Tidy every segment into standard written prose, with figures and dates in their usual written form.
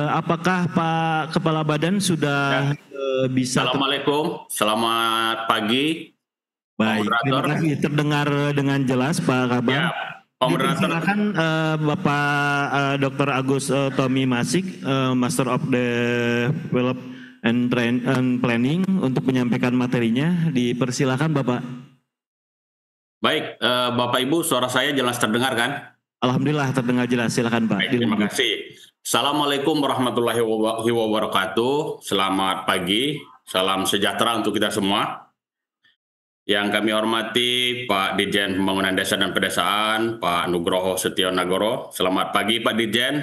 Apakah Pak Kepala Badan sudah bisa? Assalamualaikum, selamat pagi. Baik, terima kasih. Terdengar dengan jelas Pak Kabar. Ya, Pak Moderator. Silakan Bapak Dr. Agus Tommy Masik, Master of Development and Planning untuk menyampaikan materinya. Dipersilakan Bapak. Baik, Bapak Ibu, suara saya jelas terdengar kan? Alhamdulillah terdengar jelas. Silakan Pak. Baik, terima kasih. Assalamualaikum warahmatullahi wabarakatuh. Selamat pagi, salam sejahtera untuk kita semua. Yang kami hormati Pak Dirjen Pembangunan Desa dan Pedesaan, Pak Nugroho Setionagoro. Selamat pagi Pak Dirjen.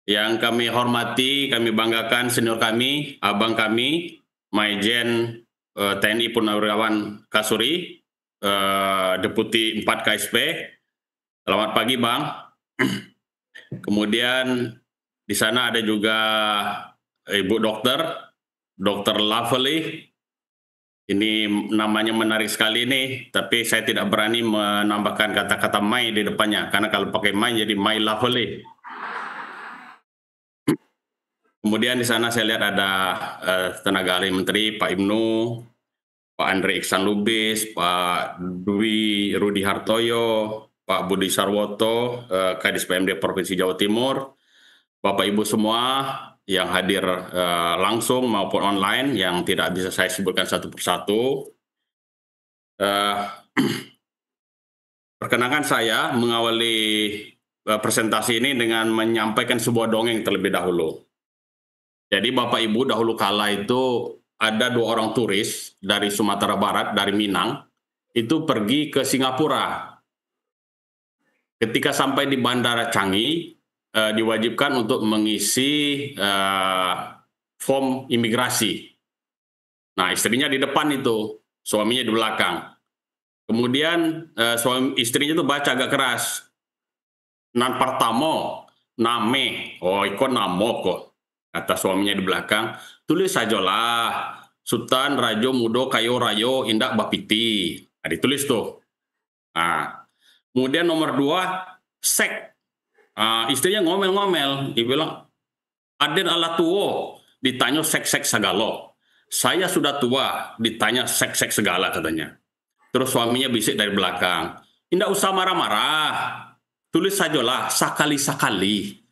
Yang kami hormati, kami banggakan senior kami, abang kami, Maijen TNI Purnawirawan Kasuri, Deputi 4 KSP. Selamat pagi Bang. Kemudian di sana ada juga Ibu Dokter Lovely. Ini namanya menarik sekali nih, tapi saya tidak berani menambahkan kata-kata Mai di depannya, karena kalau pakai Mai jadi My Lovely. Kemudian di sana saya lihat ada tenaga ahli menteri, Pak Ibnu, Pak Andre Iksan Lubis, Pak Dwi Rudi Hartoyo, Pak Budi Sarwoto, Kadis PMD Provinsi Jawa Timur, Bapak Ibu semua yang hadir langsung maupun online yang tidak bisa saya sebutkan satu persatu. Perkenankan saya mengawali presentasi ini dengan menyampaikan sebuah dongeng terlebih dahulu. Jadi Bapak Ibu dahulu kala itu ada 2 orang turis dari Sumatera Barat, dari Minang, itu pergi ke Singapura. Ketika sampai di Bandara Changi, diwajibkan untuk mengisi form imigrasi. Nah, istrinya di depan itu, suaminya di belakang. Kemudian istrinya itu baca agak keras. Nan pertamo, name, oh iko namo kok, kata suaminya di belakang. Tulis sajalah, Sultan Rajo Mudo Kayo Rayo Indak Bapiti. Nah, ditulis tuh. Nah, kemudian nomor 2, sek. Istrinya ngomel-ngomel, dia bilang, Aden ala tuo, ditanya sek-sek segala. Saya sudah tua, ditanya sek-sek segala katanya. Terus suaminya bisik dari belakang, tidak usah marah-marah, tulis sajalah sakali-sakali.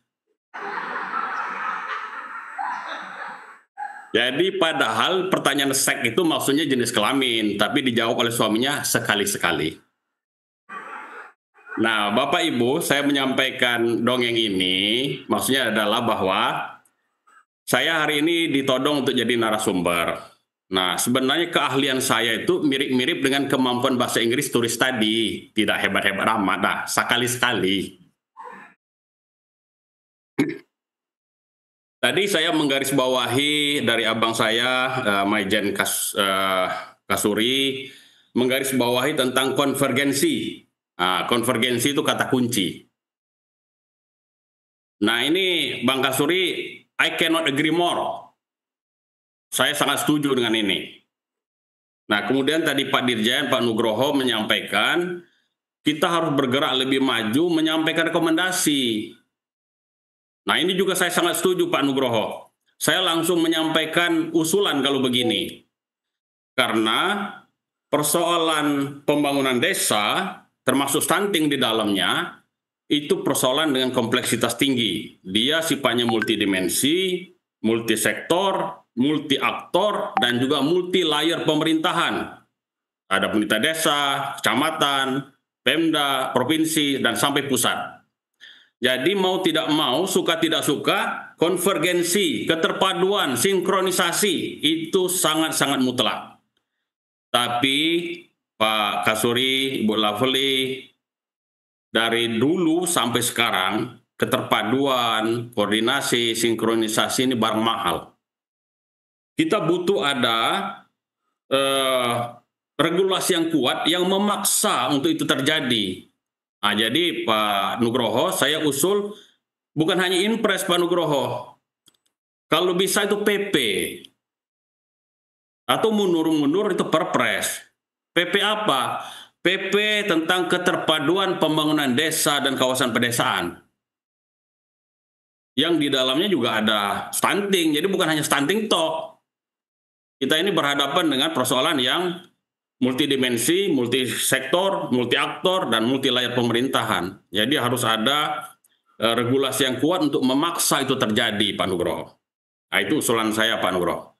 Jadi padahal pertanyaan sek itu maksudnya jenis kelamin, tapi dijawab oleh suaminya sekali-sekali. Nah, Bapak Ibu, saya menyampaikan dongeng ini, maksudnya adalah bahwa saya hari ini ditodong untuk jadi narasumber. Nah, sebenarnya keahlian saya itu mirip-mirip dengan kemampuan bahasa Inggris turis tadi. Tidak hebat-hebat amat, nah, sekali-sekali. Tadi saya menggarisbawahi dari abang saya, Maijen Kasuri, menggarisbawahi tentang konvergensi. Nah, konvergensi itu kata kunci. Nah, ini Bang Kasuri, I cannot agree more. Saya sangat setuju dengan ini. Nah, kemudian tadi Pak Dirjen, Pak Nugroho menyampaikan, kita harus bergerak lebih maju menyampaikan rekomendasi. Nah, ini juga saya sangat setuju Pak Nugroho. Saya langsung menyampaikan usulan kalau begini. Karena persoalan pembangunan desa, termasuk stunting di dalamnya, itu persoalan dengan kompleksitas tinggi. Dia sifatnya multidimensi, multisektor, multi-aktor, dan juga multi-layer pemerintahan. Ada pemerintah desa, kecamatan, Pemda, provinsi, dan sampai pusat. Jadi mau tidak mau, suka tidak suka, konvergensi, keterpaduan, sinkronisasi, itu sangat-sangat mutlak. Tapi Pak Kasuri, Ibu Lovely, dari dulu sampai sekarang, keterpaduan, koordinasi, sinkronisasi ini barang mahal. Kita butuh ada regulasi yang kuat yang memaksa untuk itu terjadi. Nah, jadi Pak Nugroho, saya usul bukan hanya Inpres Pak Nugroho, kalau bisa itu PP, atau mundur-mundur itu Perpres. PP apa? PP tentang keterpaduan pembangunan desa dan kawasan pedesaan. Yang di dalamnya juga ada stunting, jadi bukan hanya stunting toh. Kita ini berhadapan dengan persoalan yang multidimensi, multisektor, multi-aktor, dan multi-layer pemerintahan. Jadi harus ada regulasi yang kuat untuk memaksa itu terjadi, Pak Nugroho. Nah, itu usulan saya, Pak Nugroho.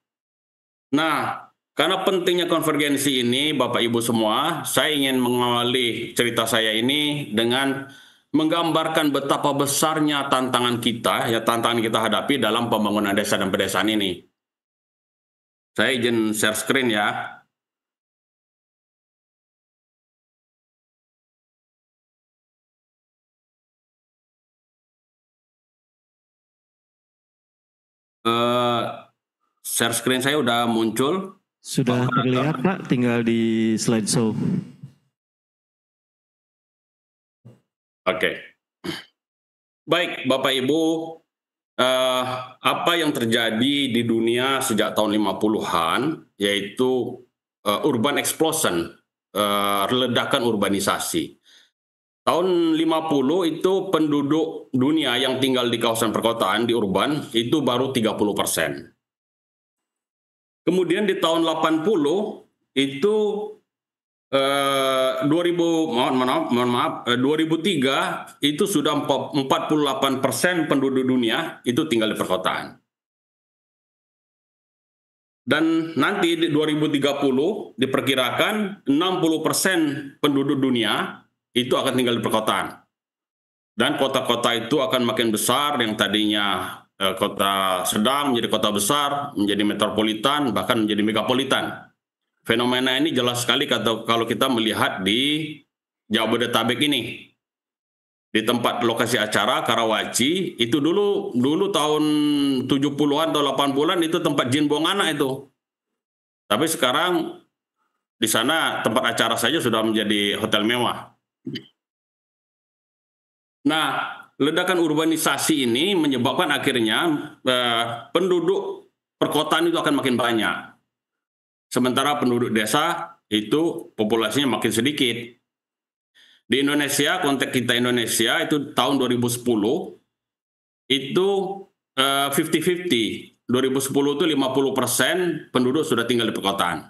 Nah, karena pentingnya konvergensi ini, Bapak Ibu semua, saya ingin mengawali cerita saya ini dengan menggambarkan betapa besarnya tantangan kita hadapi dalam pembangunan desa dan pedesaan ini. Saya izin share screen ya. Share screen saya udah muncul. Sudah terlihat Pak, tinggal di slideshow. Oke. Baik, Bapak Ibu, apa yang terjadi di dunia sejak tahun 50-an, yaitu urban explosion, ledakan urbanisasi. Tahun 50 itu penduduk dunia yang tinggal di kawasan perkotaan, di urban, itu baru 30%. Kemudian di tahun 80 itu 2003 itu sudah 48% penduduk dunia itu tinggal di perkotaan. Dan nanti di 2030 diperkirakan 60% penduduk dunia itu akan tinggal di perkotaan. Dan kota-kota itu akan makin besar, yang tadinya kota sedang menjadi kota besar, menjadi metropolitan, bahkan menjadi megapolitan. Fenomena ini jelas sekali kalau kita melihat di Jabodetabek ini. Di tempat lokasi acara Karawaci, itu dulu tahun 70-an atau 80-an itu tempat jin buang anak itu. Tapi sekarang di sana tempat acara saja sudah menjadi hotel mewah. Nah, ledakan urbanisasi ini menyebabkan akhirnya penduduk perkotaan itu akan makin banyak. Sementara penduduk desa itu populasinya makin sedikit. Di Indonesia, konteks kita Indonesia itu tahun 2010 itu 50-50. 2010 itu 50% penduduk sudah tinggal di perkotaan.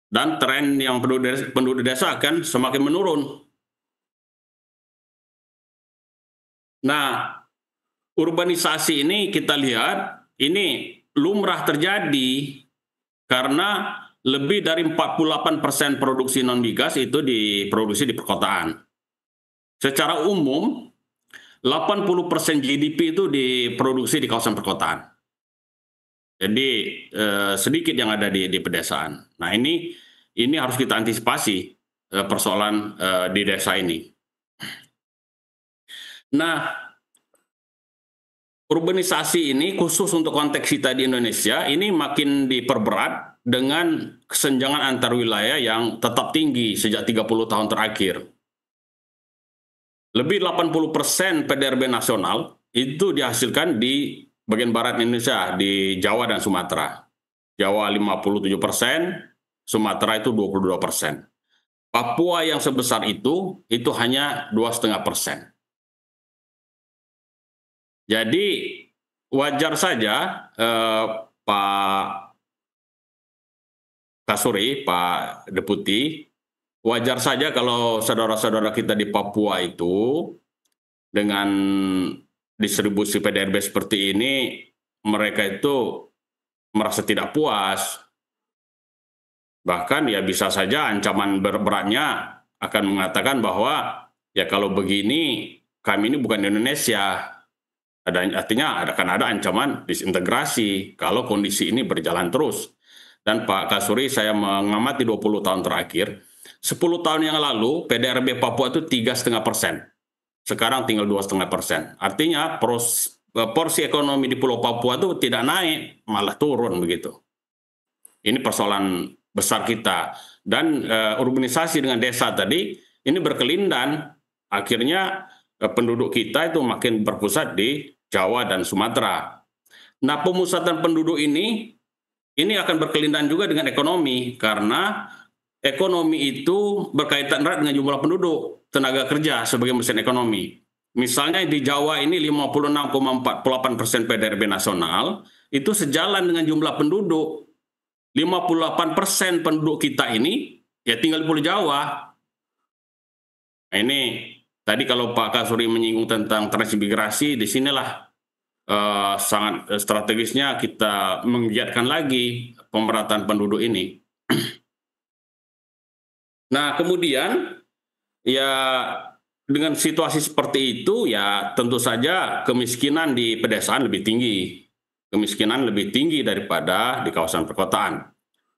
Dan tren yang penduduk desa akan semakin menurun. Nah, urbanisasi ini kita lihat ini lumrah terjadi karena lebih dari 48% produksi non-migas itu diproduksi di perkotaan. Secara umum, 80% GDP itu diproduksi di kawasan perkotaan. Jadi sedikit yang ada di pedesaan. Nah, ini harus kita antisipasi persoalan di desa ini. Nah, urbanisasi ini khusus untuk konteks kita di Indonesia ini makin diperberat dengan kesenjangan antar wilayah yang tetap tinggi sejak 30 tahun terakhir. Lebih 80% PDRB nasional itu dihasilkan di bagian barat Indonesia, di Jawa dan Sumatera. Jawa 57%, Sumatera itu 22%. Papua yang sebesar itu hanya 2,5%. Jadi wajar saja Pak Kasuri, Pak Deputi, wajar saja kalau saudara-saudara kita di Papua itu dengan distribusi PDRB seperti ini, mereka itu merasa tidak puas. Bahkan ya bisa saja ancaman beratnya akan mengatakan bahwa ya kalau begini kami ini bukan di Indonesia. Artinya akan ada ancaman disintegrasi kalau kondisi ini berjalan terus. Dan Pak Kasuri, saya mengamati 20 tahun terakhir, 10 tahun yang lalu PDRB Papua itu 3,5%. Sekarang tinggal 2,5%. Artinya porsi ekonomi di Pulau Papua itu tidak naik, malah turun begitu. Ini persoalan besar kita. Dan urbanisasi dengan desa tadi, ini berkelindan. Akhirnya penduduk kita itu makin berpusat di Jawa dan Sumatera. Nah, pemusatan penduduk ini akan berkelindan juga dengan ekonomi karena ekonomi itu berkaitan erat dengan jumlah penduduk, tenaga kerja sebagai mesin ekonomi. Misalnya di Jawa ini 56,48% PDRB nasional, itu sejalan dengan jumlah penduduk. 58% penduduk kita ini ya tinggal di Pulau Jawa. Nah, ini tadi kalau Pak Kasuri menyinggung tentang transmigrasi, di sinilah sangat strategisnya kita menggiatkan lagi pemerataan penduduk ini. Nah, kemudian ya dengan situasi seperti itu ya tentu saja kemiskinan di pedesaan lebih tinggi. Kemiskinan lebih tinggi daripada di kawasan perkotaan.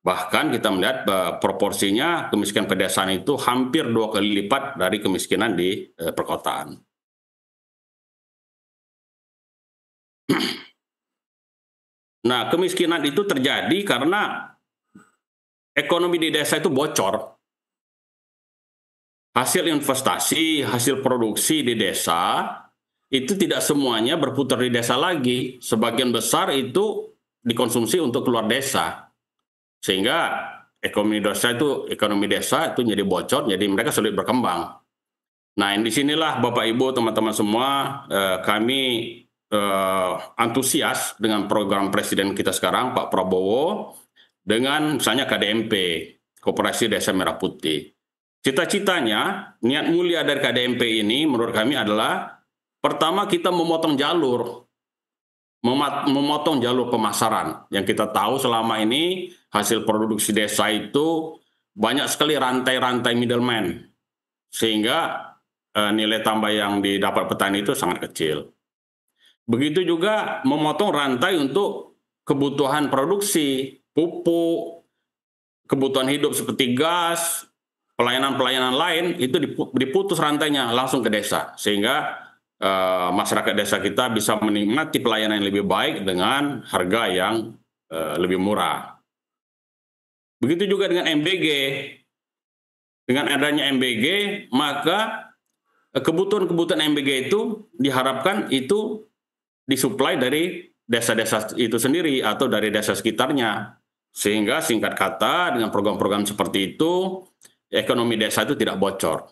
Bahkan kita melihat proporsinya kemiskinan pedesaan itu hampir 2 kali lipat dari kemiskinan di perkotaan. Nah, kemiskinan itu terjadi karena ekonomi di desa itu bocor. Hasil investasi, hasil produksi di desa itu tidak semuanya berputar di desa lagi. Sebagian besar itu dikonsumsi untuk keluar desa. Sehingga ekonomi desa itu jadi bocor, jadi mereka sulit berkembang. Nah, di sinilah Bapak Ibu, teman-teman semua, kami antusias dengan program Presiden kita sekarang, Pak Prabowo, dengan misalnya KDMP, Koperasi Desa Merah Putih. Cita-citanya, niat mulia dari KDMP ini menurut kami adalah pertama kita memotong jalur pemasaran. Yang kita tahu selama ini hasil produksi desa itu banyak sekali rantai-rantai middleman, sehingga nilai tambah yang didapat petani itu sangat kecil. Begitu juga memotong rantai untuk kebutuhan produksi, pupuk, kebutuhan hidup seperti gas, pelayanan-pelayanan lain itu diputus rantainya langsung ke desa, sehingga masyarakat desa kita bisa menikmati pelayanan yang lebih baik dengan harga yang lebih murah. Begitu juga dengan MBG. Dengan adanya MBG, maka kebutuhan-kebutuhan MBG itu diharapkan itu disuplai dari desa-desa itu sendiri atau dari desa sekitarnya. Sehingga singkat kata dengan program-program seperti itu, ekonomi desa itu tidak bocor.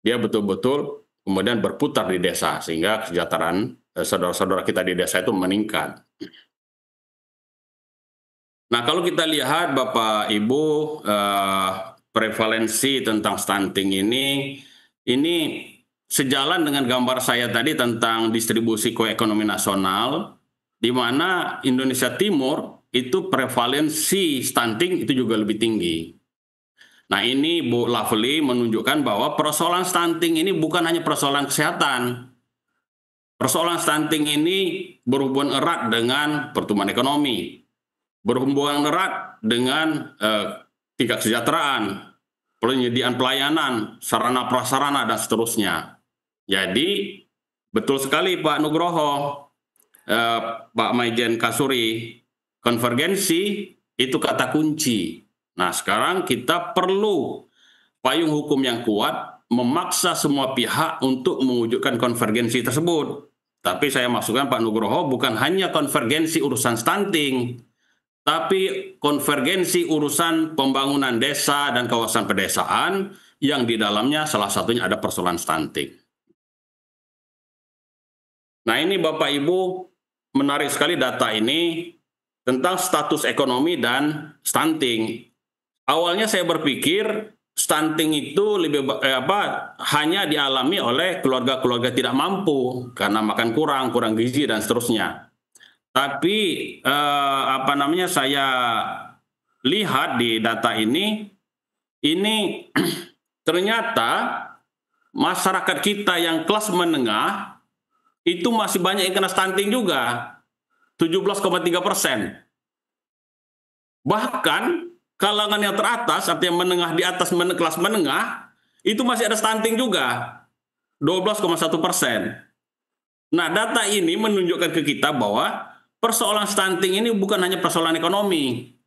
Dia betul-betul kemudian berputar di desa, sehingga kesejahteraan saudara-saudara kita di desa itu meningkat. Nah, kalau kita lihat Bapak Ibu, prevalensi tentang stunting ini sejalan dengan gambar saya tadi tentang distribusi ekonomi nasional, di mana Indonesia Timur itu prevalensi stunting itu juga lebih tinggi. Nah, ini Bu Lovely menunjukkan bahwa persoalan stunting ini bukan hanya persoalan kesehatan. Persoalan stunting ini berhubungan erat dengan pertumbuhan ekonomi, berhubungan erat dengan tingkat kesejahteraan, penyediaan pelayanan, sarana prasarana, dan seterusnya. Jadi, betul sekali Pak Nugroho, Pak Maijen Kasuri, konvergensi itu kata kunci. Nah, sekarang kita perlu payung hukum yang kuat memaksa semua pihak untuk mewujudkan konvergensi tersebut. Tapi saya maksudkan Pak Nugroho bukan hanya konvergensi urusan stunting, tapi konvergensi urusan pembangunan desa dan kawasan pedesaan yang di dalamnya salah satunya ada persoalan stunting. Nah, ini Bapak Ibu, menarik sekali data ini tentang status ekonomi dan stunting. Awalnya saya berpikir stunting itu hanya dialami oleh keluarga-keluarga tidak mampu karena makan kurang gizi dan seterusnya. Tapi saya lihat di data ini ternyata masyarakat kita yang kelas menengah itu masih banyak yang kena stunting juga, 17,3%. Bahkan kalangan yang teratas, artinya menengah di atas kelas menengah, itu masih ada stunting juga, 12,1%. Nah, data ini menunjukkan ke kita bahwa persoalan stunting ini bukan hanya persoalan ekonomi,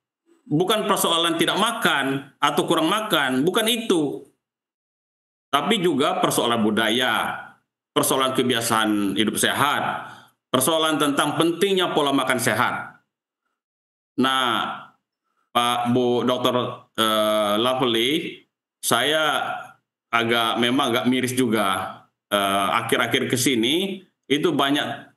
bukan persoalan tidak makan atau kurang makan, bukan itu. Tapi juga persoalan budaya, persoalan kebiasaan hidup sehat, persoalan tentang pentingnya pola makan sehat. Nah, Pak Bu Dr. Lovely, saya memang agak miris juga. Akhir-akhir ke sini itu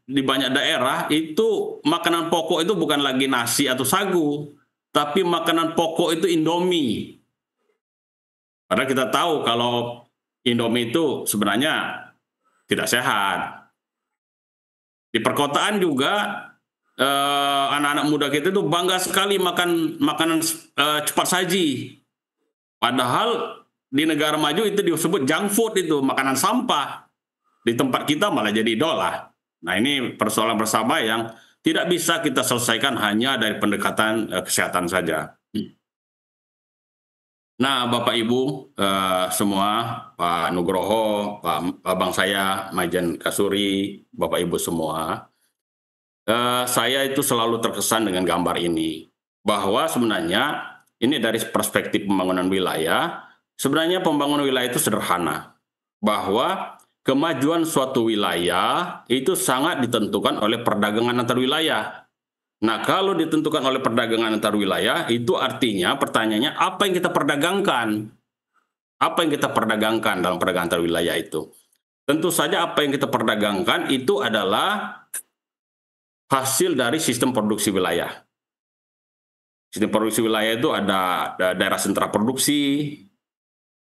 di banyak daerah itu makanan pokok itu bukan lagi nasi atau sagu, tapi makanan pokok itu Indomie. Padahal kita tahu kalau Indomie itu sebenarnya tidak sehat. Di perkotaan juga anak-anak muda kita itu bangga sekali makan makanan cepat saji. Padahal di negara maju itu disebut junk food, itu makanan sampah. Di tempat kita malah jadi idola. Nah, ini persoalan bersama yang tidak bisa kita selesaikan hanya dari pendekatan kesehatan saja. Nah, Bapak Ibu semua, Pak Nugroho, Pak Abang saya, Majen Kasuri, Bapak Ibu semua, saya itu selalu terkesan dengan gambar ini, bahwa sebenarnya ini dari perspektif pembangunan wilayah, sebenarnya pembangunan wilayah itu sederhana, bahwa kemajuan suatu wilayah itu sangat ditentukan oleh perdagangan antar wilayah. Nah, kalau ditentukan oleh perdagangan antar wilayah, itu artinya pertanyaannya apa yang kita perdagangkan? Apa yang kita perdagangkan dalam perdagangan antar wilayah itu? Tentu saja apa yang kita perdagangkan itu adalah hasil dari sistem produksi wilayah. Sistem produksi wilayah itu ada daerah sentra produksi,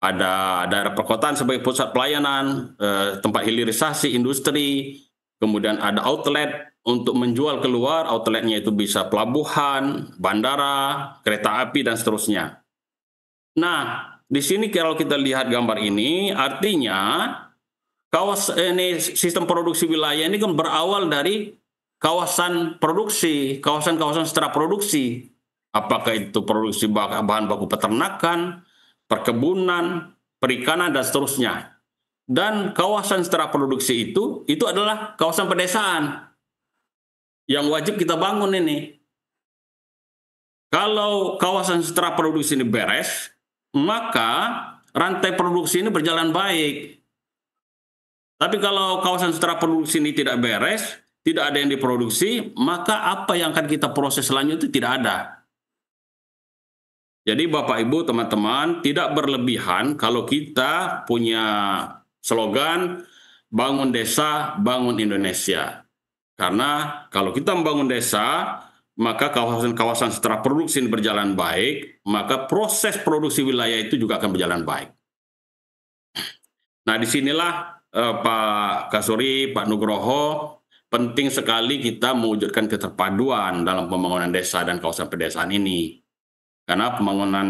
ada daerah perkotaan sebagai pusat pelayanan, tempat hilirisasi industri, kemudian ada outlet untuk menjual keluar, outletnya itu bisa pelabuhan, bandara, kereta api, dan seterusnya. Nah, di sini kalau kita lihat gambar ini, artinya ini sistem produksi wilayah ini kan berawal dari kawasan produksi, kawasan-kawasan sentra produksi. Apakah itu produksi bahan baku peternakan, perkebunan, perikanan, dan seterusnya. Dan kawasan sentra produksi itu adalah kawasan pedesaan yang wajib kita bangun ini. Kalau kawasan sentra produksi ini beres, maka rantai produksi ini berjalan baik. Tapi kalau kawasan sentra produksi ini tidak beres, tidak ada yang diproduksi, maka apa yang akan kita proses selanjutnya itu tidak ada. Jadi Bapak Ibu teman-teman, tidak berlebihan kalau kita punya slogan bangun desa, bangun Indonesia. Karena kalau kita membangun desa, maka kawasan-kawasan sentra produksi ini berjalan baik, maka proses produksi wilayah itu juga akan berjalan baik. Nah, disinilah Pak Kasuri, Pak Nugroho, penting sekali kita mewujudkan keterpaduan dalam pembangunan desa dan kawasan pedesaan ini. Karena pembangunan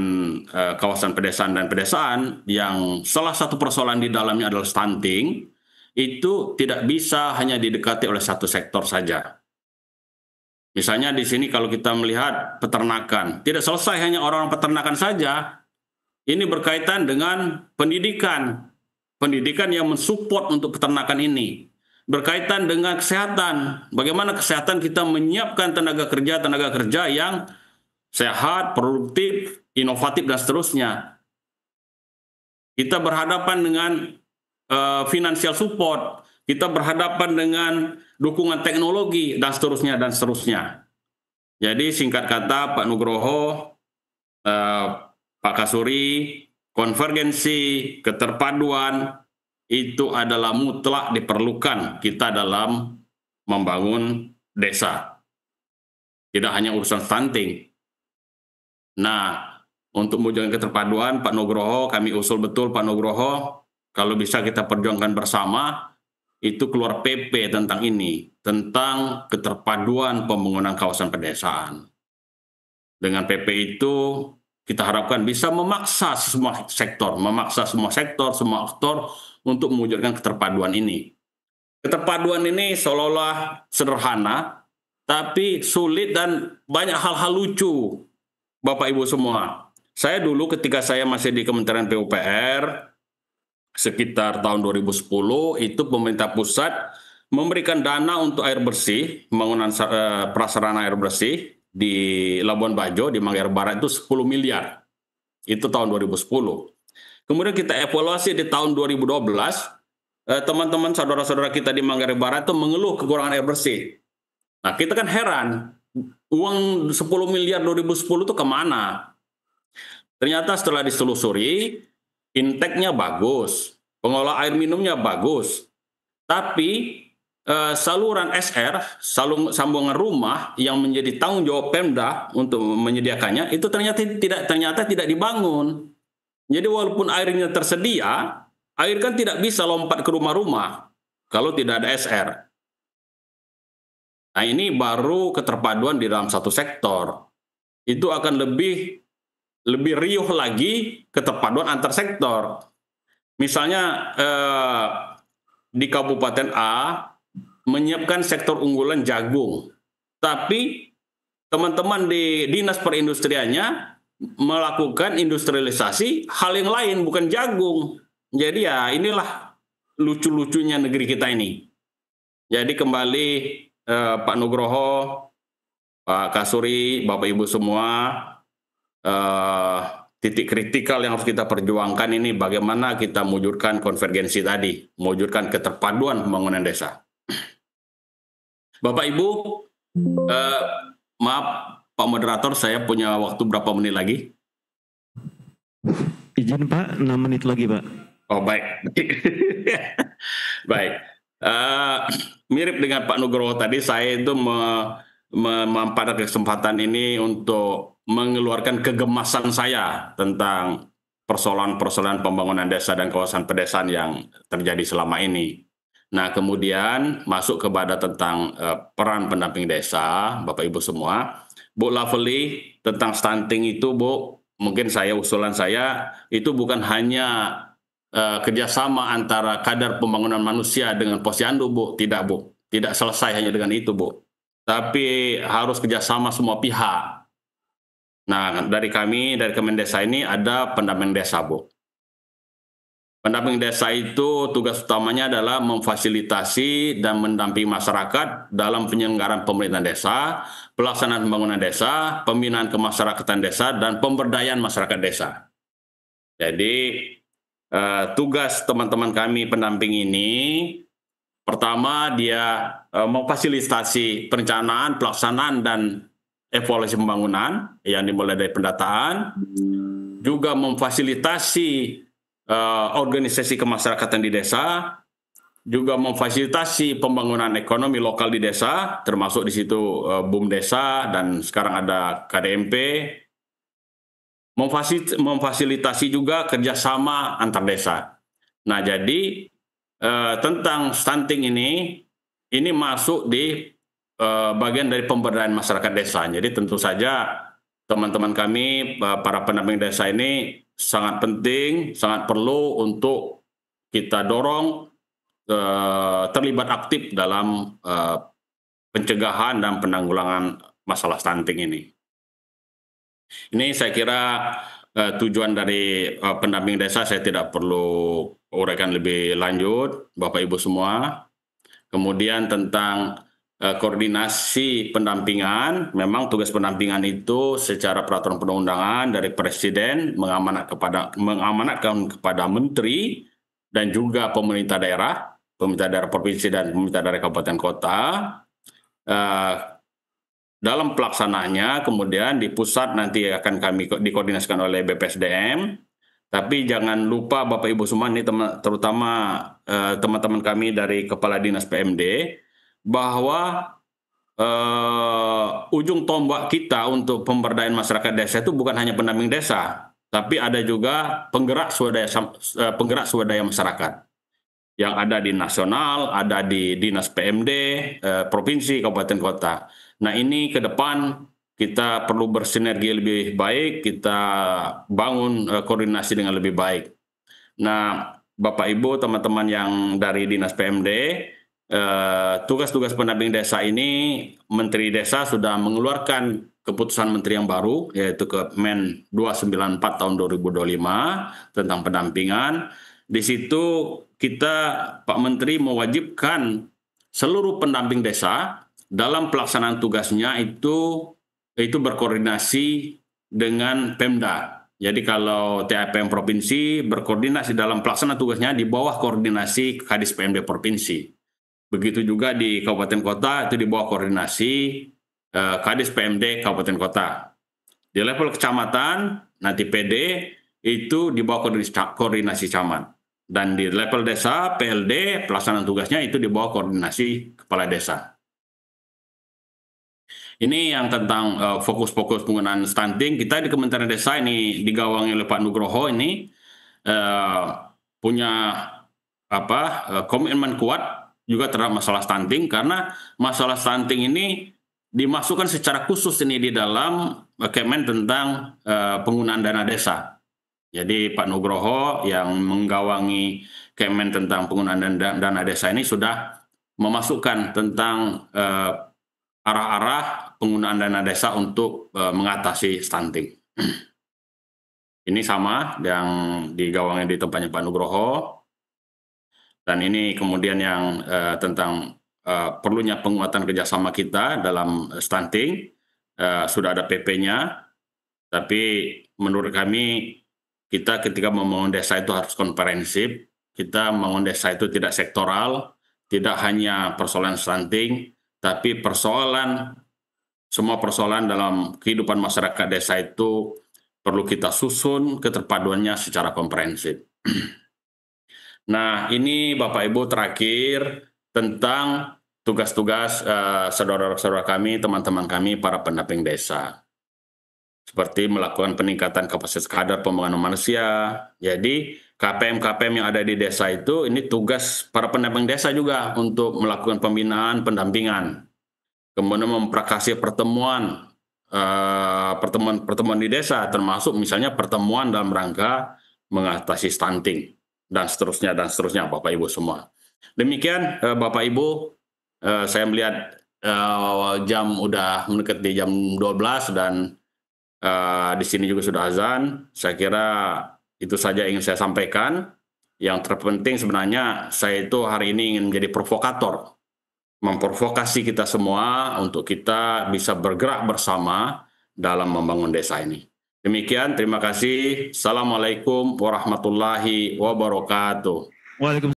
kawasan pedesaan dan pedesaan yang salah satu persoalan di dalamnya adalah stunting, itu tidak bisa hanya didekati oleh satu sektor saja. Misalnya di sini kalau kita melihat peternakan, tidak selesai hanya orang-orang peternakan saja. Ini berkaitan dengan pendidikan. Pendidikan yang mensupport untuk peternakan ini. Berkaitan dengan kesehatan. Bagaimana kesehatan kita menyiapkan tenaga kerja yang sehat, produktif, inovatif, dan seterusnya. Kita berhadapan dengan financial support, kita berhadapan dengan dukungan teknologi, dan seterusnya, dan seterusnya. Jadi singkat kata Pak Nugroho, Pak Kasuri, konvergensi, keterpaduan, itu adalah mutlak diperlukan kita dalam membangun desa. Tidak hanya urusan stunting. Nah, untuk mewujudkan keterpaduan, Pak Nugroho, kami usul betul Pak Nugroho, kalau bisa kita perjuangkan bersama, itu keluar PP tentang ini, tentang keterpaduan pembangunan kawasan pedesaan. Dengan PP itu, kita harapkan bisa memaksa semua sektor, semua aktor untuk mewujudkan keterpaduan ini. Keterpaduan ini seolah-olah sederhana, tapi sulit dan banyak hal-hal lucu, Bapak Ibu semua. Saya dulu ketika saya masih di Kementerian PUPR, sekitar tahun 2010, itu pemerintah pusat memberikan dana untuk air bersih, pembangunan prasarana air bersih, di Labuan Bajo, di Manggarai Barat itu 10 miliar. Itu tahun 2010. Kemudian kita evaluasi di tahun 2012, teman-teman saudara-saudara kita di Manggarai Barat itu mengeluh kekurangan air bersih. Nah, kita kan heran, uang 10 miliar 2010 itu kemana? Ternyata setelah ditelusuri, intake-nya bagus, pengelola air minumnya bagus, tapi saluran SR, sambungan rumah yang menjadi tanggung jawab Pemda untuk menyediakannya itu ternyata tidak dibangun. Jadi walaupun airnya tersedia, air kan tidak bisa lompat ke rumah-rumah kalau tidak ada SR. Nah, ini baru keterpaduan di dalam satu sektor. Itu akan lebih riuh lagi keterpaduan antar sektor. Misalnya di Kabupaten A menyiapkan sektor unggulan jagung, tapi teman-teman di dinas perindustriannya melakukan industrialisasi hal yang lain, bukan jagung. Jadi ya inilah lucu-lucunya negeri kita ini. Jadi kembali Pak Nugroho, Pak Kasuri, Bapak Ibu semua, titik kritikal yang harus kita perjuangkan ini bagaimana kita mewujudkan konvergensi tadi, mewujudkan keterpaduan pembangunan desa. Bapak Ibu, maaf Pak Moderator, saya punya waktu berapa menit lagi? Izin Pak, 6 menit lagi Pak. Oh baik. Baik. Mirip dengan Pak Nugroho tadi, saya itu memanfaatkan kesempatan ini untuk mengeluarkan kegemasan saya tentang persoalan-persoalan pembangunan desa dan kawasan pedesaan yang terjadi selama ini. Nah, kemudian masuk kepada tentang peran pendamping desa, Bapak Ibu semua. Bu Lovely, tentang stunting itu, Bu, mungkin usulan saya, itu bukan hanya kerjasama antara kadar pembangunan manusia dengan posyandu, Bu. Tidak, Bu. Tidak selesai hanya dengan itu, Bu. Tapi harus kerjasama semua pihak. Nah, dari kami, dari Kemendesa ini ada pendamping desa, Bu. Pendamping desa itu tugas utamanya adalah memfasilitasi dan mendampingi masyarakat dalam penyelenggaraan pemerintahan desa, pelaksanaan pembangunan desa, pembinaan kemasyarakatan desa, dan pemberdayaan masyarakat desa. Jadi, tugas teman-teman kami pendamping ini, pertama dia memfasilitasi perencanaan, pelaksanaan, dan evaluasi pembangunan yang dimulai dari pendataan, juga memfasilitasi organisasi kemasyarakatan di desa, juga memfasilitasi pembangunan ekonomi lokal di desa, termasuk di situ BUM desa dan sekarang ada KDMP, memfasilitasi juga kerjasama antar desa. Nah, jadi tentang stunting ini masuk di bagian dari pemberdayaan masyarakat desa. Jadi tentu saja teman-teman kami, para pendamping desa ini sangat penting, sangat perlu untuk kita dorong terlibat aktif dalam pencegahan dan penanggulangan masalah stunting ini. Ini saya kira tujuan dari pendamping desa, saya tidak perlu uraikan lebih lanjut, Bapak Ibu semua. Kemudian tentang koordinasi pendampingan, memang tugas pendampingan itu secara peraturan perundang-undangan dari Presiden mengamanatkan kepada Menteri dan juga pemerintah daerah provinsi dan pemerintah daerah kabupaten kota. Dalam pelaksanaannya kemudian di pusat nanti akan kami dikoordinasikan oleh BPSDM. Tapi jangan lupa Bapak Ibu semua, ini terutama teman-teman kami dari Kepala Dinas PMD, bahwa ujung tombak kita untuk pemberdayaan masyarakat desa itu bukan hanya pendamping desa, tapi ada juga penggerak swadaya masyarakat yang ada di nasional, ada di Dinas PMD, provinsi, kabupaten kota. Nah, ini ke depan kita perlu bersinergi lebih baik, kita bangun koordinasi dengan lebih baik. Nah, Bapak Ibu, teman-teman yang dari Dinas PMD, tugas-tugas pendamping desa ini, Menteri Desa sudah mengeluarkan keputusan Menteri yang baru, yaitu Kemen 294 tahun 2025 tentang pendampingan. Di situ kita, Pak Menteri, mewajibkan seluruh pendamping desa dalam pelaksanaan tugasnya itu berkoordinasi dengan Pemda. Jadi kalau TAPM Provinsi berkoordinasi dalam pelaksanaan tugasnya di bawah koordinasi Kadis PMD Provinsi. Begitu juga di kabupaten kota itu di bawah koordinasi Kadis PMD Kabupaten Kota. Di level kecamatan, nanti PD itu di bawah koordinasi camat. Dan di level desa, PLD, pelaksanaan tugasnya itu di bawah koordinasi kepala desa. Ini yang tentang fokus-fokus penggunaan stunting. Kita di Kementerian Desa ini digawangi oleh Pak Nugroho ini punya komitmen kuat juga terhadap masalah stunting, karena masalah stunting ini dimasukkan secara khusus ini di dalam Kemen tentang penggunaan dana desa. Jadi Pak Nugroho yang menggawangi Kemen tentang penggunaan dana desa ini sudah memasukkan tentang arah-arah penggunaan dana desa untuk mengatasi stunting. Ini sama yang digawangi di tempatnya Pak Nugroho. Dan ini kemudian yang tentang perlunya penguatan kerjasama kita dalam stunting. Sudah ada PP-nya, tapi menurut kami kita ketika membangun desa itu harus komprehensif. Kita membangun desa itu tidak sektoral, tidak hanya persoalan stunting, tapi semua persoalan dalam kehidupan masyarakat desa itu perlu kita susun keterpaduannya secara komprehensif. Nah, ini Bapak Ibu terakhir tentang tugas-tugas saudara-saudara kami, teman-teman kami, para pendamping desa. Seperti melakukan peningkatan kapasitas kadar pembangunan manusia. Jadi KPM-KPM yang ada di desa itu, ini tugas para pendamping desa juga untuk melakukan pembinaan, pendampingan. Kemudian mempraktisi pertemuan di desa, termasuk misalnya pertemuan dalam rangka mengatasi stunting. Dan seterusnya Bapak Ibu semua. Demikian Bapak Ibu, saya melihat jam udah mendekati jam 12 dan di sini juga sudah azan. Saya kira itu saja ingin saya sampaikan. Yang terpenting sebenarnya saya itu hari ini ingin menjadi provokator, memprovokasi kita semua untuk kita bisa bergerak bersama dalam membangun desa ini. Demikian, terima kasih. Assalamualaikum warahmatullahi wabarakatuh. Waalaikumsalam.